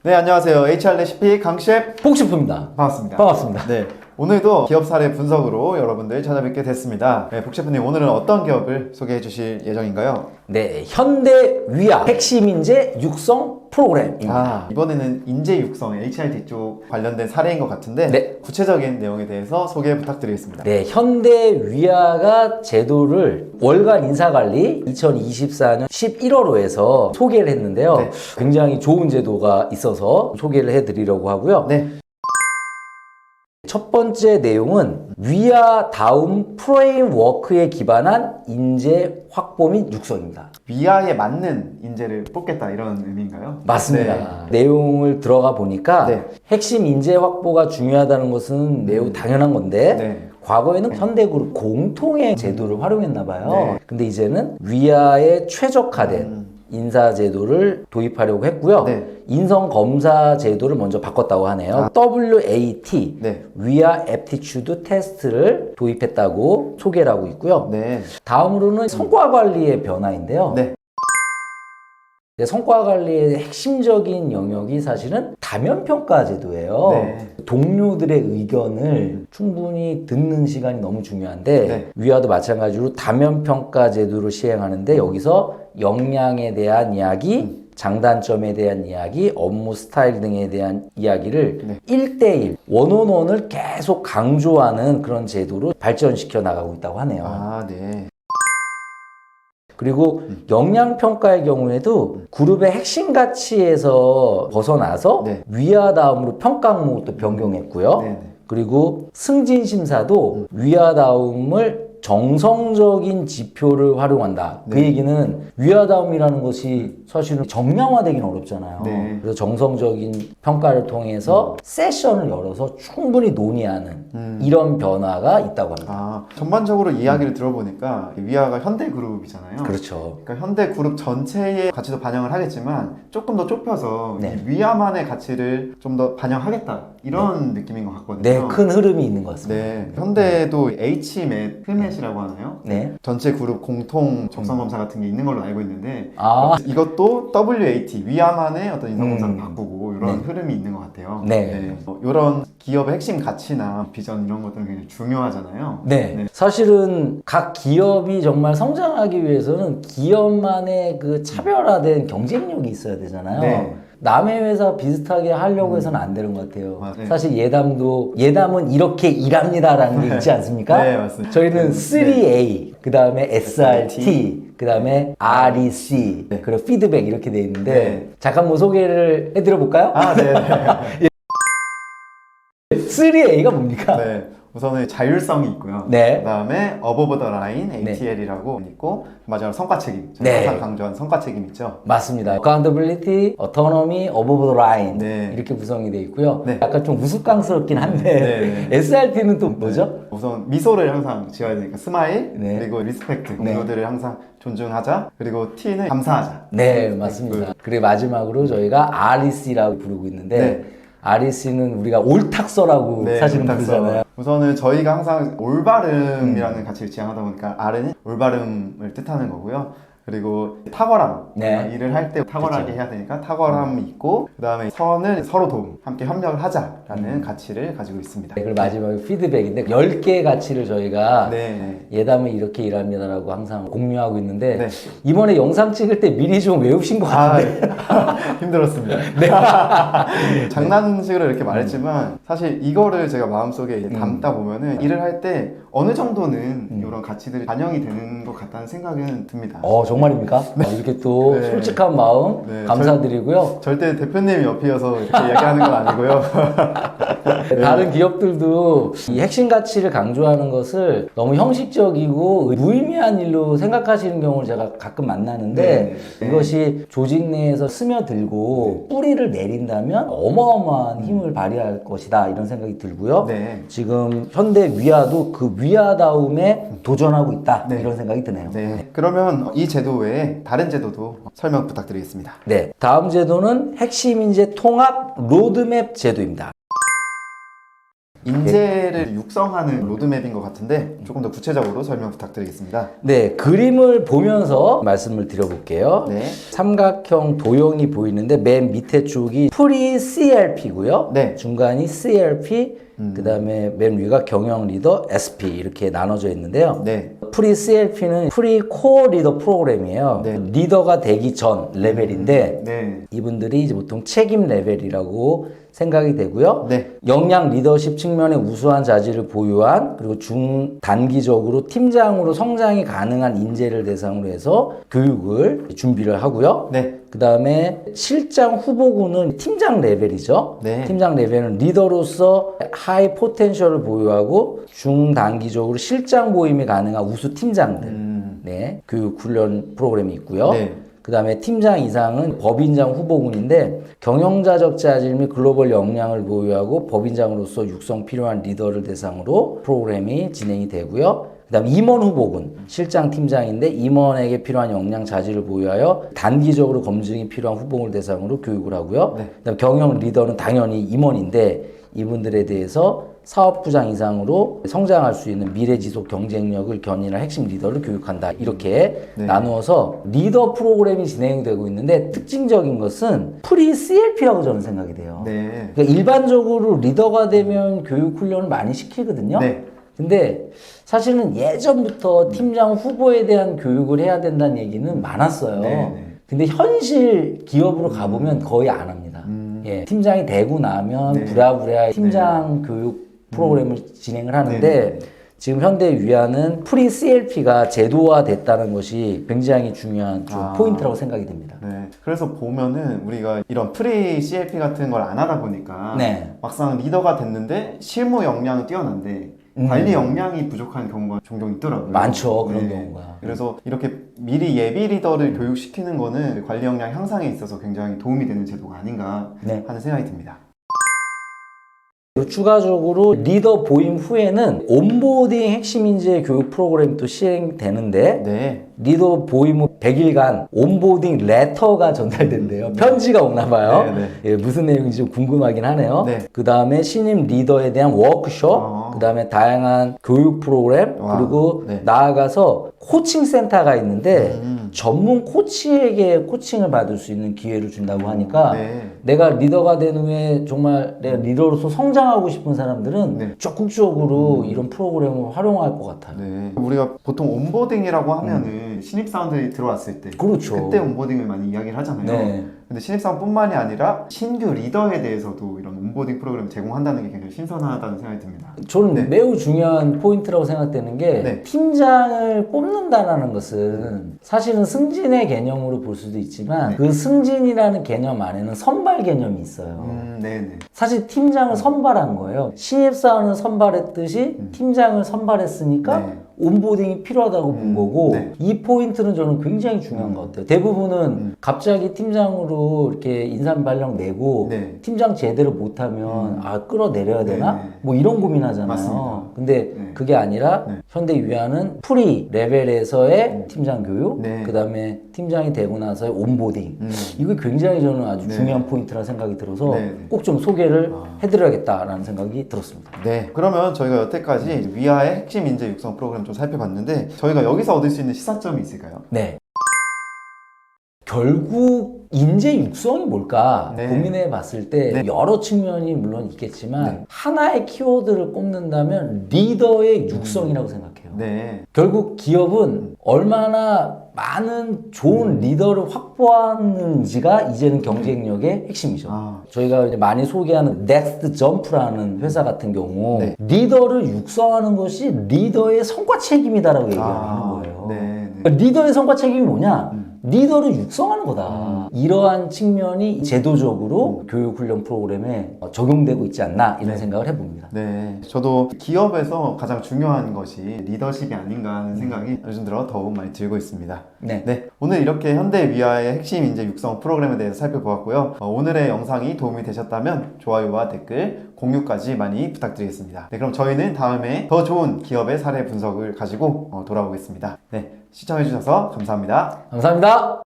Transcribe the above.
네, 안녕하세요. HR 레시피 강셰프 복셰프입니다. 반갑습니다. 반갑습니다. 네, 오늘도 기업 사례 분석으로 여러분들 찾아뵙게 됐습니다. 네, 복셰프님 오늘은 어떤 기업을 소개해 주실 예정인가요? 네, 현대위아 핵심 인재 육성 프로그램입니다. 이번에는 인재 육성 HRD 쪽 관련된 사례인 것 같은데 네. 구체적인 내용에 대해서 소개 부탁드리겠습니다. 네, 현대위아가 제도를 월간 인사관리 2024년 11월호에서 소개를 했는데요. 네. 굉장히 좋은 제도가 있어서 소개를 해드리려고 하고요. 네, 첫 번째 내용은 위아 다음 프레임워크에 기반한 인재 확보 및 육성입니다. 위아에 맞는 인재를 뽑겠다 이런 의미인가요? 맞습니다. 내용을 들어가 보니까 네. 핵심 인재 확보가 중요하다는 것은 매우 당연한 건데 네. 과거에는 현대그룹 공통의 제도를 활용했나 봐요. 네. 근데 이제는 위아에 최적화된 인사 제도를 도입하려고 했고요. 네. 인성 검사 제도를 먼저 바꿨다고 하네요. WAT, 네. 위아 애프티튜드 테스트를 도입했다고 소개를 하고 있고요. 네. 다음으로는 성과 관리의 변화인데요. 네. 성과 관리의 핵심적인 영역이 사실은 다면평가 제도예요. 네. 동료들의 의견을 충분히 듣는 시간이 너무 중요한데 네. 위아도 마찬가지로 다면평가 제도를 시행하는데 여기서 역량에 대한 이야기, 장단점에 대한 이야기, 업무 스타일 등에 대한 이야기를 1대1, 원온원을 계속 강조하는 그런 제도로 발전시켜 나가고 있다고 하네요. 네. 그리고 역량평가의 경우에도 그룹의 핵심 가치에서 벗어나서 네. 위아 다음으로 평가 항목을 또 변경했고요. 네. 그리고 승진심사도 위아 다음을 정성적인 지표를 활용한다. 그 얘기는 위아다움이라는 것이 사실은 정량화되기는 어렵잖아요. 네. 그래서 정성적인 평가를 통해서 세션을 열어서 충분히 논의하는 이런 변화가 있다고 합니다. 전반적으로 이야기를 들어보니까 위아가 현대그룹이잖아요. 그렇죠. 그러니까 현대그룹 전체의 가치도 반영을 하겠지만 조금 더 좁혀서 네. 이 위아만의 가치를 좀 더 반영하겠다 이런 느낌인 것 같거든요. 네, 큰 흐름이 있는 것 같습니다. 네, 현대도 HMAT, 필맷이라고 하나요? 네. 전체 그룹 공통 적성검사 같은 게 있는 걸로 알고 있는데 이것도 WAT, 위아만의 어떤 인성검사를 바꾸고 이런 흐름이 있는 것 같아요. 네. 이런 기업의 핵심 가치나 비전 이런 것들은 굉장히 중요하잖아요. 네. 사실은 각 기업이 정말 성장하기 위해서는 기업만의 그 차별화된 경쟁력이 있어야 되잖아요. 네. 남의 회사 비슷하게 하려고 해서는 안 되는 것 같아요. 맞아요. 사실 예담은 이렇게 일합니다라는 게 있지 않습니까? 네, 맞습니다. 저희는 3A, 그 다음에 SRT, 그 다음에 REC, 그리고 피드백 이렇게 돼 있는데 잠깐 뭐 소개를 해드려 볼까요? 네. 3A가 뭡니까? 네. 우선은 자율성이 있고요. 네. 그 다음에 above the line, ATL이라고 있고 마지막으로 성과 책임. 네. 항상 강조한 성과 책임 있죠. 맞습니다. Accountability, Autonomy, Above the Line 네. 이렇게 구성이 되어 있고요. 네. 약간 좀 우스꽝스럽긴 한데 SRT는 또 뭐죠? 우선 미소를 항상 지어야 되니까 스마일, 네. 그리고 리스펙트, 동료들을 항상 존중하자, 그리고 T는 감사하자. 네, 맞습니다. 그리고 마지막으로 저희가 REC라고 부르고 있는데 REC는 우리가 옳탁서라고 사실은 부르잖아요. 우선은 저희가 항상 올바름이라는 가치를 지향하다 보니까 R은 올바름을 뜻하는 거고요. 그리고 탁월함, 일을 할 때 탁월하게 해야 되니까 탁월함이 있고, 그 다음에 선은 서로 도움, 함께 협력을 하자라는 가치를 가지고 있습니다. 그리고 마지막에 피드백인데 10개의 가치를 저희가 예담은 이렇게 일합니다라고 항상 공유하고 있는데 이번에 영상 찍을 때 미리 좀 외우신 것 같은데 힘들었습니다. 장난식으로 이렇게 말했지만 사실 이거를 제가 마음속에 담다 보면은 일을 할 때 어느 정도는 이런 가치들이 반영이 되는 것 같다는 생각은 듭니다. 정말입니까? 이렇게 또 솔직한 마음 감사드리고요. 절대 대표님이 옆이어서 이렇게 이야기하는 건 아니고요. 다른 기업들도 이 핵심 가치를 강조하는 것을 너무 형식적이고 무의미한 일로 생각하시는 경우를 제가 가끔 만나는데 이것이 조직 내에서 스며들고 뿌리를 내린다면 어마어마한 힘을 발휘할 것이다 이런 생각이 들고요. 지금 현대 위아도 그 위아다움에 도전하고 있다 이런 생각이 드네요. 그러면 이 제도 외에 다른 제도도 설명 부탁드리겠습니다. 다음 제도는 핵심 인재 통합 로드맵 제도입니다. 인재를 육성하는 로드맵인 것 같은데 조금 더 구체적으로 설명 부탁드리겠습니다. 네, 그림을 보면서 말씀을 드려볼게요. 네. 삼각형 도형이 보이는데 맨 밑에 쪽이 프리 CLP고요. 네. 중간이 CLP, 그 다음에 맨 위가 경영 리더 SP 이렇게 나눠져 있는데요. 네. 프리 CLP는 프리 코어 리더 프로그램이에요. 네. 리더가 되기 전 레벨인데 네. 이분들이 이제 보통 책임 레벨이라고 생각이 되고요. 네. 역량 리더십 측면에 우수한 자질을 보유한 그리고 중단기적으로 팀장으로 성장이 가능한 인재를 대상으로 해서 교육을 준비를 하고요. 네. 그 다음에 실장 후보군은 팀장 레벨이죠. 네. 팀장 레벨은 리더로서 하이 포텐셜을 보유하고 중단기적으로 실장 모임이 가능한 우수 팀장들. 네, 교육 훈련 프로그램이 있고요. 네. 그 다음에 팀장 이상은 법인장 후보군인데 경영자적 자질 및 글로벌 역량을 보유하고 법인장으로서 육성 필요한 리더를 대상으로 프로그램이 진행이 되고요. 그 다음 임원 후보군, 실장 팀장인데 임원에게 필요한 역량 자질을 보유하여 단기적으로 검증이 필요한 후보군을 대상으로 교육을 하고요. 네. 그 다음 경영 리더는 당연히 임원인데 이분들에 대해서 사업부장 이상으로 성장할 수 있는 미래지속 경쟁력을 견인할 핵심 리더를 교육한다. 이렇게 네. 나누어서 리더 프로그램이 진행되고 있는데 특징적인 것은 프리 CLP라고 저는 생각이 돼요. 네. 그러니까 일반적으로 리더가 되면 교육 훈련을 많이 시키거든요. 네. 근데 사실은 예전부터 팀장 후보에 대한 교육을 해야 된다는 얘기는 많았어요. 네. 근데 현실 기업으로 가보면 거의 안 합니다. 예, 팀장이 되고 나면 네. 부랴부랴 팀장 교육 프로그램을 진행을 하는데 네. 지금 현대 위안은 프리 CLP가 제도화 됐다는 것이 굉장히 중요한 좀 포인트라고 생각이 됩니다. 네. 그래서 보면은 우리가 이런 프리 CLP 같은 걸 안 하다 보니까 네. 막상 리더가 됐는데 실무 역량은 뛰어난데 관리 역량이 부족한 경우가 종종 있더라고요. 많죠, 그런 경우가. 그래서 이렇게 미리 예비 리더를 교육시키는 거는 관리 역량 향상에 있어서 굉장히 도움이 되는 제도가 아닌가 네. 하는 생각이 듭니다. 그리고 추가적으로 리더 보임 후에는 온보딩 핵심 인재 교육 프로그램이 또 시행되는데 네. 리더 보임 후 100일간 온보딩 레터가 전달된대요. 편지가 오나 봐요. 네, 네. 예, 무슨 내용인지 좀 궁금하긴 하네요. 네. 그 다음에 신임 리더에 대한 워크숍, 그 다음에 다양한 교육 프로그램, 와, 그리고 네. 나아가서 코칭 센터가 있는데 전문 코치에게 코칭을 받을 수 있는 기회를 준다고 하니까 네. 내가 리더가 된 후에 정말 내가 리더로서 성장하고 싶은 사람들은 네. 적극적으로 이런 프로그램을 활용할 것 같아요. 네. 우리가 보통 온보딩이라고 하면은 신입사원들이 들어왔을 때 그렇죠. 그때 온보딩을 많이 이야기를 하잖아요. 네. 근데 신입사원뿐만이 아니라 신규 리더에 대해서도 이런 온보딩 프로그램을 제공한다는 게 굉장히 신선하다는 생각이 듭니다. 저는 네. 매우 중요한 포인트라고 생각되는 게 네. 팀장을 뽑는다는 것은 사실은 승진의 개념으로 볼 수도 있지만 네. 그 승진이라는 개념 안에는 선발 개념이 있어요. 네네. 사실 팀장을 선발한 거예요. 신입사원을 선발했듯이 팀장을 선발했으니까 네. 온보딩이 필요하다고 본 거고 네. 이 포인트는 저는 굉장히 중요한 것 같아요. 대부분은 갑자기 팀장으로 이렇게 인사발령 내고 네. 팀장 제대로 못하면 아 끌어내려야 되나? 네, 네. 뭐 이런 고민하잖아요. 맞습니다. 근데 네. 그게 아니라 네. 현대 위안은 프리 레벨에서의 팀장 교육, 네. 그 다음에 팀장이 되고 나서의 온보딩. 이거 굉장히 저는 아주 네. 중요한 포인트라 생각이 들어서 네, 네. 꼭 좀 소개를 해드려야겠다라는 생각이 들었습니다. 네. 그러면 저희가 여태까지 위아의 핵심 인재 육성 프로그램 좀 살펴봤는데 저희가 여기서 얻을 수 있는 시사점이 있을까요? 네. 결국 인재 육성이 뭘까 네. 고민해 봤을 때 네. 여러 측면이 물론 있겠지만 네. 하나의 키워드를 꼽는다면 리더의 육성이라고 생각해요. 네. 결국 기업은 얼마나 많은 좋은 리더를 확보하는지가 이제는 경쟁력의 핵심이죠. 저희가 이제 많이 소개하는 넥스트 점프라는 회사 같은 경우 네. 리더를 육성하는 것이 리더의 성과 책임이다라고 얘기하는 거예요. 네. 그러니까 리더의 성과 책임이 뭐냐? 리더를 육성하는 거다. 이러한 측면이 제도적으로 교육훈련 프로그램에 적용되고 있지 않나 이런 생각을 해봅니다. 네, 저도 기업에서 가장 중요한 것이 리더십이 아닌가 하는 생각이 요즘 들어 더욱 많이 들고 있습니다. 네. 오늘 이렇게 현대 위아의 핵심 인재 육성 프로그램에 대해서 살펴보았고요. 오늘의 영상이 도움이 되셨다면 좋아요와 댓글, 공유까지 많이 부탁드리겠습니다. 네, 그럼 저희는 다음에 더 좋은 기업의 사례 분석을 가지고 돌아오겠습니다. 네, 시청해주셔서 감사합니다. 감사합니다.